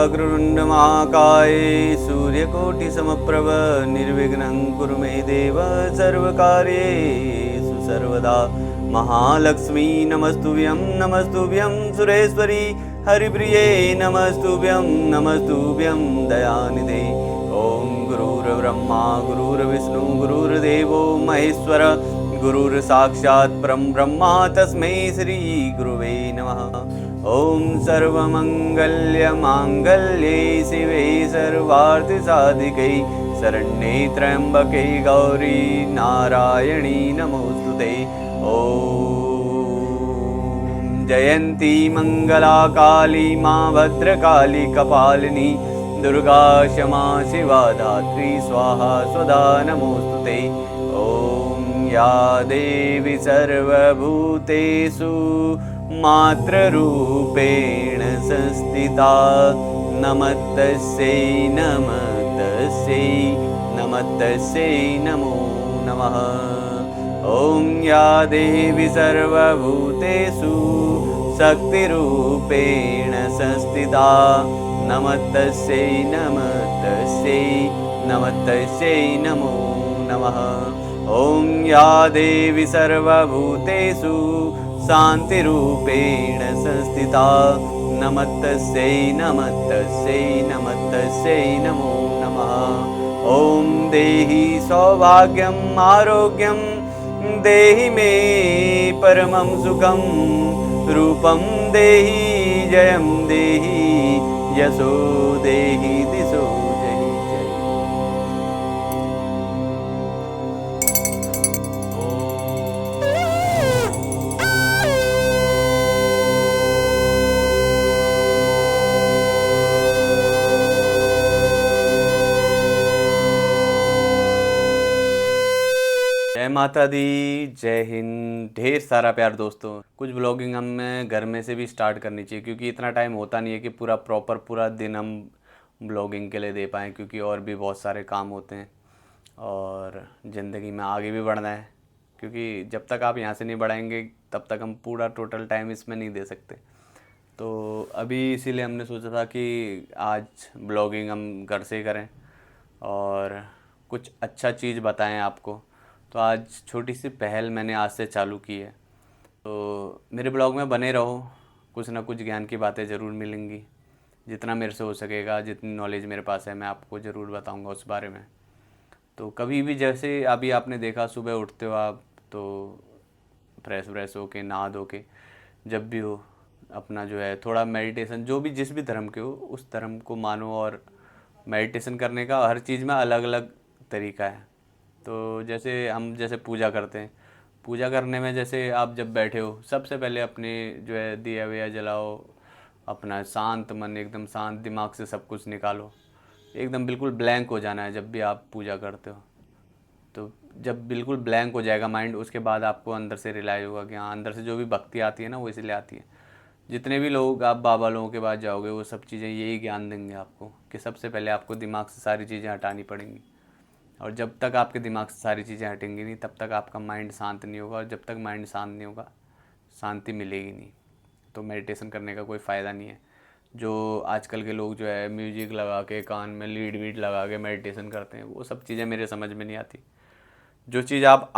वक्रतुण्ड महाकाय सूर्यकोटिसमप्रभ निर्विघ्नं कुरु मे देव सर्वकार्येषु सर्वदा। महालक्ष्मी नमस्तुभ्यं सुरेश्वरी हरिप्रिये नमस्तुभ्यं दयानिधे। ओम गुरुर्ब्रह्मा गुरुर्विष्णु गुरुर्देवो महेश्वर गुरुर्साक्षात् परं ब्रह्म तस्मै श्री गुरुवे नमः। ओम सर्वमंगल्ये शिवे सर्वार्थसाधिके शरण्ये त्र्यंबके गौरी नारायणी नमोस्तुते। ओम जयंती मंगला काली माँ भद्रकाली कपालिनी दुर्गा क्षमा शिवा धात्री स्वाहा स्वधा नमोस्तुते। ओम या देवी सर्वभूतेषु मातृरूपेण संस्थिता नमस्तस्यै नमो नमः। ओम या देवी सर्वभूतेषु शक्तिरूपेण संस्थिता नमस्तस्यै नमो नमः। ओम या देवी सर्वभूतेषु शांतिरूपेण संस्थिता नमस्तस्यै नमो नमः। ओम देहि सौभाग्यम् आरोग्यं देहि मे परमं सुखं रूपं देहि जयं देहि यशो देहि दिशो जहि जय। जय माता दी, जय हिंद। ढेर सारा प्यार दोस्तों। कुछ ब्लॉगिंग हमें घर में से भी स्टार्ट करनी चाहिए, क्योंकि इतना टाइम होता नहीं है कि पूरा दिन हम ब्लॉगिंग के लिए दे पाएँ, क्योंकि और भी बहुत सारे काम होते हैं और ज़िंदगी में आगे भी बढ़ना है। क्योंकि जब तक आप यहाँ से नहीं बढ़ाएंगे तब तक हम पूरा टोटल टाइम इसमें नहीं दे सकते। तो अभी इसीलिए हमने सोचा था कि आज ब्लॉगिंग हम घर से ही करें और कुछ अच्छा चीज़ बताएं आपको। तो आज छोटी सी पहल मैंने आज से चालू की है, तो मेरे ब्लॉग में बने रहो। कुछ ना कुछ ज्ञान की बातें ज़रूर मिलेंगी। जितना मेरे से हो सकेगा, जितनी नॉलेज मेरे पास है, मैं आपको ज़रूर बताऊंगा उस बारे में। तो कभी भी जैसे अभी आपने देखा, सुबह उठते हो आप तो फ्रेश हो के नहा धो के जब भी हो अपना जो है थोड़ा मेडिटेशन, जो भी जिस भी धर्म के हो उस धर्म को मानो। और मेडिटेशन करने का हर चीज़ में अलग अलग तरीका है। तो जैसे पूजा करते हैं, पूजा करने में जैसे आप जब बैठे हो सबसे पहले अपने जो है दिया विया जलाओ, अपना शांत मन, एकदम शांत दिमाग से सब कुछ निकालो। एकदम बिल्कुल ब्लैंक हो जाना है जब भी आप पूजा करते हो। तो जब बिल्कुल ब्लैंक हो जाएगा माइंड, उसके बाद आपको अंदर से रियलाइज होगा कि हाँ, अंदर से जो भी भक्ति आती है ना वो इसलिए आती है। जितने भी लोग आप बाबा लोगों के पास जाओगे वो सब चीज़ें यही ज्ञान देंगे आपको कि सबसे पहले आपको दिमाग से सारी चीज़ें हटानी पड़ेंगी। और जब तक आपके दिमाग से सारी चीज़ें हटेंगी नहीं तब तक आपका माइंड शांत नहीं होगा, और जब तक माइंड शांत नहीं होगा शांति मिलेगी नहीं। तो मेडिटेशन करने का कोई फ़ायदा नहीं है। जो आजकल के लोग जो है म्यूजिक लगा के कान में लीड वीड लगा के मेडिटेशन करते हैं, वो सब चीज़ें मेरे समझ में नहीं आती। जो चीज़ आप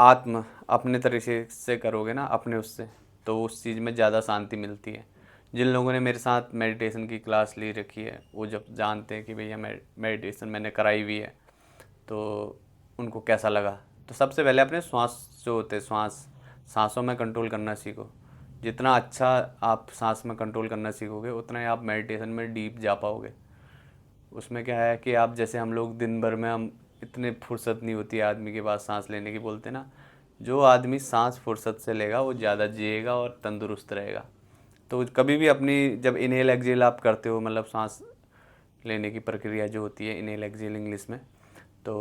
अपने तरीके से करोगे ना, अपने उससे, तो उस चीज़ में ज़्यादा शांति मिलती है। जिन लोगों ने मेरे साथ मेडिटेशन की क्लास ली रखी है वो जब जानते हैं कि भैया मेडिटेशन मैंने कराई हुई है तो उनको कैसा लगा। तो सबसे पहले अपने श्वास जो होते हैं, सांसों में कंट्रोल करना सीखो। जितना अच्छा आप सांस में कंट्रोल करना सीखोगे उतना ही आप मेडिटेशन में डीप जा पाओगे। उसमें क्या है कि आप जैसे हम लोग दिन भर में हम इतने फुर्सत नहीं होती है आदमी के पास सांस लेने की, बोलते ना, जो आदमी सांस फुर्सत से लेगा वो ज़्यादा जिएगा और तंदुरुस्त रहेगा। तो कभी भी अपनी जब इनहेल एक्सहेल आप करते हो, मतलब सांस लेने की प्रक्रिया जो होती है इनहेल एक्सहेल इंग्लिश में, तो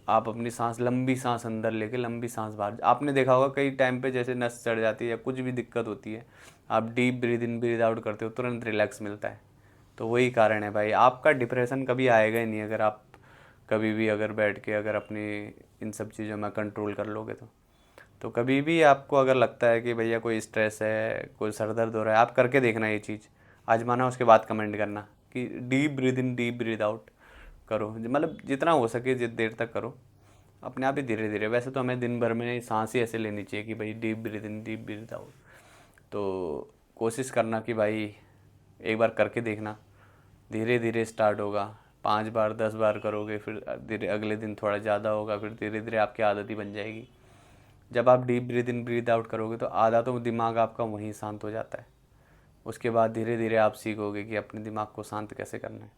आप अपनी सांस, लंबी सांस अंदर लेके लंबी सांस बाहर। आपने देखा होगा कई टाइम पे जैसे नस चढ़ जाती है या कुछ भी दिक्कत होती है, आप deep breathe in breathe out करते हो, तुरंत रिलैक्स मिलता है। तो वही कारण है भाई, आपका डिप्रेशन कभी आएगा ही नहीं अगर आप कभी भी अगर बैठ के अगर अपनी इन सब चीज़ों में कंट्रोल कर लोगे तो कभी भी आपको अगर लगता है कि भैया कोई स्ट्रेस है, कोई सर दर्द हो रहा है, आप करके देखना ये चीज़, आजमाना, उसके बाद कमेंट करना कि deep breathe in deep breathe out करो, मतलब जितना हो सके जितनी देर तक करो, अपने आप ही धीरे धीरे। वैसे तो हमें दिन भर में सांस ही ऐसे लेनी चाहिए कि भाई deep breathe in deep breathe out. तो कोशिश करना कि भाई एक बार करके देखना, धीरे धीरे स्टार्ट होगा। 5 बार 10 बार करोगे, फिर धीरे अगले दिन थोड़ा ज़्यादा होगा, फिर धीरे धीरे आपकी आदत ही बन जाएगी। जब आप deep breathe in breathe out करोगे तो आधा तो दिमाग आपका वहीं शांत हो जाता है। उसके बाद धीरे धीरे आप सीखोगे कि अपने दिमाग को शांत कैसे करना है।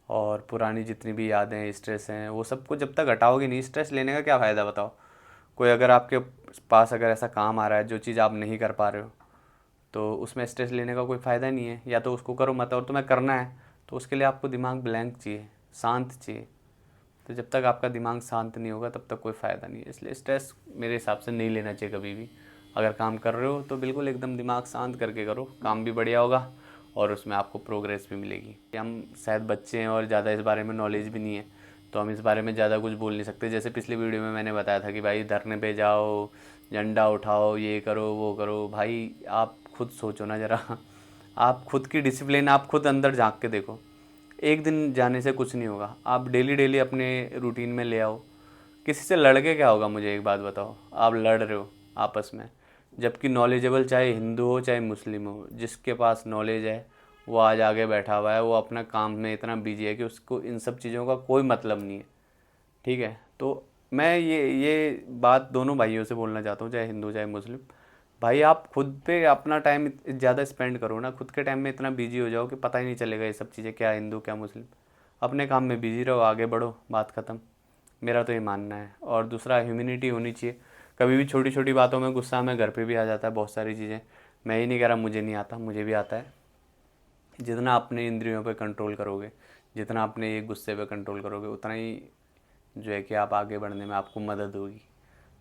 और पुरानी जितनी भी यादें, स्ट्रेस हैं, वो सबको जब तक हटाओगे नहीं, स्ट्रेस लेने का क्या फ़ायदा बताओ। कोई अगर आपके पास अगर ऐसा काम आ रहा है जो चीज़ आप नहीं कर पा रहे हो, तो उसमें स्ट्रेस लेने का कोई फ़ायदा नहीं है। या तो उसको करो मत, और तुम्हें करना है तो उसके लिए आपको दिमाग ब्लैंक चाहिए, शांत चाहिए। तो जब तक आपका दिमाग शांत नहीं होगा तब तक कोई फ़ायदा नहीं है। इसलिए स्ट्रेस मेरे हिसाब से नहीं लेना चाहिए कभी भी। अगर काम कर रहे हो तो बिल्कुल एकदम दिमाग शांत करके करो, काम भी बढ़िया होगा और उसमें आपको प्रोग्रेस भी मिलेगी। हम शायद बच्चे हैं और ज़्यादा इस बारे में नॉलेज भी नहीं है, तो हम इस बारे में ज़्यादा कुछ बोल नहीं सकते। जैसे पिछली वीडियो में मैंने बताया था कि भाई धरने पे जाओ, झंडा उठाओ, ये करो वो करो। भाई आप खुद सोचो ना ज़रा, आप खुद की डिसिप्लिन आप खुद अंदर झांक के देखो। एक दिन जाने से कुछ नहीं होगा, आप डेली डेली अपने रूटीन में ले आओ। किसी से लड़ के क्या होगा, मुझे एक बात बताओ। आप लड़ रहे हो आपस में, जबकि नॉलेजेबल चाहे हिंदू हो चाहे मुस्लिम हो, जिसके पास नॉलेज है वो आज आगे बैठा हुआ है, वो अपना काम में इतना बिजी है कि उसको इन सब चीज़ों का कोई मतलब नहीं है। ठीक है, तो मैं ये बात दोनों भाइयों से बोलना चाहता हूँ, चाहे हिंदू चाहे मुस्लिम। भाई आप खुद पे अपना टाइम ज़्यादा स्पेंड करो ना, खुद के टाइम में इतना बिजी हो जाओ कि पता ही नहीं चलेगा ये सब चीज़ें, क्या हिंदू क्या मुस्लिम। अपने काम में बिजी रहो, आगे बढ़ो, बात ख़त्म। मेरा तो ये मानना है। और दूसरा, ह्यूमिनिटी होनी चाहिए। कभी भी छोटी छोटी बातों में गुस्सा हमें घर पे भी आ जाता है, बहुत सारी चीज़ें। मैं ही नहीं कह रहा मुझे नहीं आता, मुझे भी आता है। जितना अपने इंद्रियों पे कंट्रोल करोगे, जितना अपने ये गुस्से पे कंट्रोल करोगे, उतना ही जो है कि आप आगे बढ़ने में आपको मदद होगी।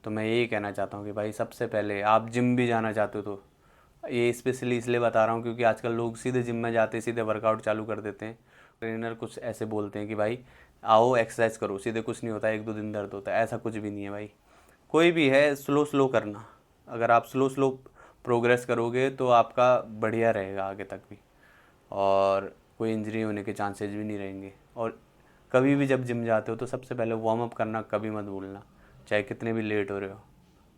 तो मैं यही कहना चाहता हूँ कि भाई सबसे पहले आप जिम भी जाना चाहते हो तो, ये स्पेशली इसलिए बता रहा हूँ क्योंकि आजकल लोग सीधे जिम में जाते सीधे वर्कआउट चालू कर देते हैं। ट्रेनर कुछ ऐसे बोलते हैं कि भाई आओ एक्सरसाइज करो, सीधे कुछ नहीं होता, 1-2 दिन दर्द होता है। ऐसा कुछ भी नहीं है भाई। कोई भी है, स्लो स्लो करना। अगर आप स्लो स्लो प्रोग्रेस करोगे तो आपका बढ़िया रहेगा आगे तक भी, और कोई इंजरी होने के चांसेस भी नहीं रहेंगे। और कभी भी जब जिम जाते हो तो सबसे पहले वार्म अप करना कभी मत भूलना, चाहे कितने भी लेट हो रहे हो।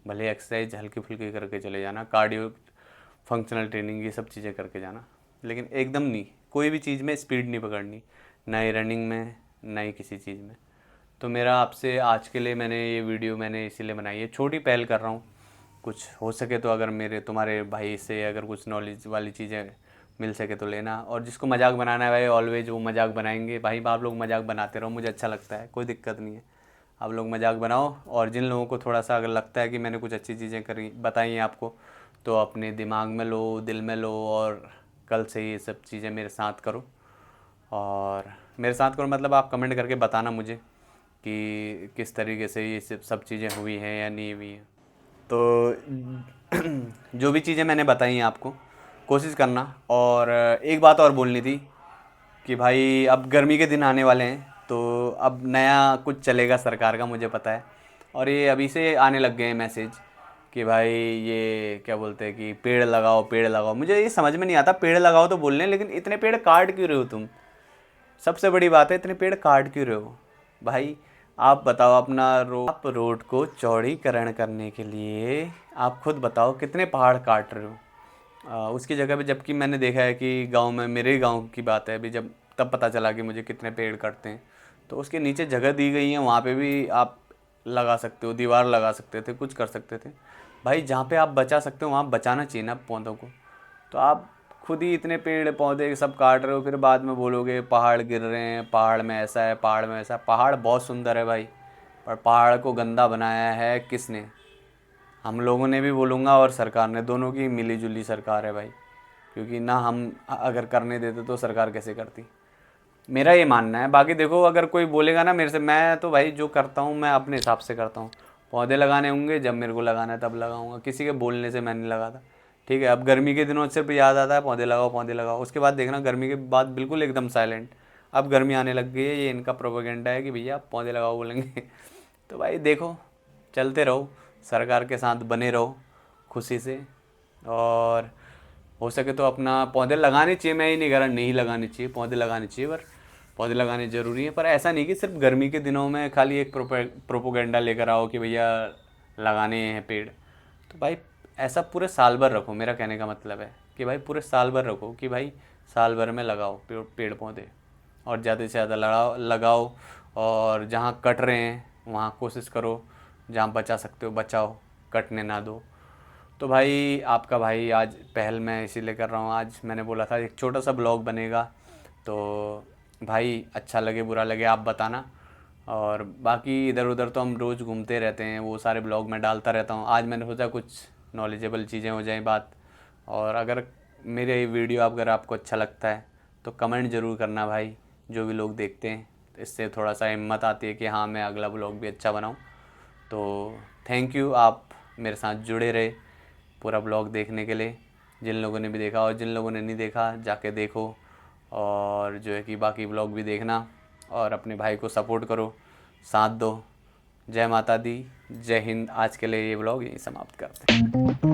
भले एक्सरसाइज हल्की फुल्की करके चले जाना, कार्डियो, फंक्शनल ट्रेनिंग, ये सब चीज़ें करके जाना, लेकिन एकदम नहीं, कोई भी चीज़ में स्पीड नहीं पकड़नी, ना ही रनिंग में ना ही किसी चीज़ में। तो मेरा आपसे आज के लिए मैंने ये वीडियो मैंने इसीलिए बनाई है, छोटी पहल कर रहा हूँ। कुछ हो सके तो अगर मेरे तुम्हारे भाई से अगर कुछ नॉलेज वाली चीज़ें मिल सके तो लेना। और जिसको मजाक बनाना है भाई, ऑलवेज वो मजाक बनाएंगे। भाई आप लोग मजाक बनाते रहो, मुझे अच्छा लगता है, कोई दिक्कत नहीं है। आप लोग मजाक बनाओ। और जिन लोगों को थोड़ा सा अगर लगता है कि मैंने कुछ अच्छी चीज़ें करी बताई हैं आपको, तो अपने दिमाग में लो, दिल में लो, और कल से ये सब चीज़ें मेरे साथ करो। और मेरे साथ करो मतलब आप कमेंट करके बताना मुझे कि किस तरीके से ये सब चीज़ें हुई हैं या नहीं हुई हैं। तो जो भी चीज़ें मैंने बताई हैं आपको, कोशिश करना। और एक बात और बोलनी थी कि भाई अब गर्मी के दिन आने वाले हैं, तो अब नया कुछ चलेगा सरकार का, मुझे पता है। और ये अभी से आने लग गए हैं मैसेज कि भाई ये क्या बोलते हैं कि पेड़ लगाओ पेड़ लगाओ। मुझे ये समझ में नहीं आता, पेड़ लगाओ तो बोल रहे हैं, लेकिन इतने पेड़ काट क्यों रहे हो तुम? सबसे बड़ी बात है, इतने पेड़ काट क्यों रहे हो भाई? आप बताओ, अपना आप रोड को चौड़ीकरण करने के लिए आप खुद बताओ कितने पहाड़ काट रहे हो। उसकी जगह पे, जबकि मैंने देखा है कि गांव में, मेरे गांव की बात है अभी, जब तब पता चला कि मुझे कितने पेड़ कटते हैं। तो उसके नीचे जगह दी गई है, वहाँ पे भी आप लगा सकते हो, दीवार लगा सकते थे, कुछ कर सकते थे। भाई जहाँ पे आप बचा सकते हो वहाँ बचाना चाहिए ना पौधों को। तो आप खुद ही इतने पेड़ पौधे सब काट रहे हो, फिर बाद में बोलोगे पहाड़ गिर रहे हैं, पहाड़ में ऐसा है, पहाड़ में ऐसा है। पहाड़ बहुत सुंदर है भाई, पर पहाड़ को गंदा बनाया है किसने? हम लोगों ने भी बोलूँगा, और सरकार ने, दोनों की मिली जुली सरकार है भाई। क्योंकि ना हम अगर करने देते तो सरकार कैसे करती? मेरा ये मानना है। बाकी देखो, अगर कोई बोलेगा ना मेरे से, मैं तो भाई जो करता हूँ मैं अपने हिसाब से करता हूँ। पौधे लगाने होंगे जब मेरे को लगाना है तब लगाऊंगा, किसी के बोलने से मैं नहीं लगाता। ठीक है, अब गर्मी के दिनों सिर्फ याद आता है पौधे लगाओ पौधे लगाओ, उसके बाद देखना गर्मी के बाद बिल्कुल एकदम साइलेंट। अब गर्मी आने लग गई है, ये इनका प्रोपेगेंडा है कि भैया आप पौधे लगाओ बोलेंगे। तो भाई देखो, चलते रहो, सरकार के साथ बने रहो खुशी से। और हो सके तो अपना पौधे लगाने चाहिए, मैं ही नहीं कह रहा नहीं लगाने चाहिए, पौधे लगाने चाहिए, पर पौधे लगाने ज़रूरी है। पर ऐसा नहीं कि सिर्फ गर्मी के दिनों में खाली एक प्रोपोगेंडा लेकर आओ कि भैया लगाने हैं पेड़। तो भाई ऐसा पूरे साल भर रखो, मेरा कहने का मतलब है कि भाई पूरे साल भर रखो कि भाई साल भर में लगाओ पेड़ पौधे, और ज़्यादा से ज़्यादा लगाओ। और जहाँ कट रहे हैं वहाँ कोशिश करो, जहाँ बचा सकते हो बचाओ, कटने ना दो। तो भाई आपका भाई आज पहल मैं इसीलिए कर रहा हूँ, आज मैंने बोला था एक छोटा सा ब्लॉग बनेगा, तो भाई अच्छा लगे बुरा लगे आप बताना। और बाकी इधर उधर तो हम रोज़ घूमते रहते हैं, वो सारे ब्लॉग मैं डालता रहता हूँ। आज मैंने सोचा कुछ नॉलेजेबल चीज़ें हो जाएं बात। और अगर मेरे ये वीडियो अगर आपको अच्छा लगता है तो कमेंट ज़रूर करना भाई, जो भी लोग देखते हैं, तो इससे थोड़ा सा हिम्मत आती है कि हाँ मैं अगला ब्लॉग भी अच्छा बनाऊँ। तो थैंक यू, आप मेरे साथ जुड़े रहे पूरा ब्लॉग देखने के लिए, जिन लोगों ने भी देखा, और जिन लोगों ने नहीं देखा जाके देखो, और जो है कि बाकी ब्लॉग भी देखना, और अपने भाई को सपोर्ट करो, साथ दो। जय माता दी, जय हिंद। आज के लिए ये ब्लॉग यहीं समाप्त करते हैं।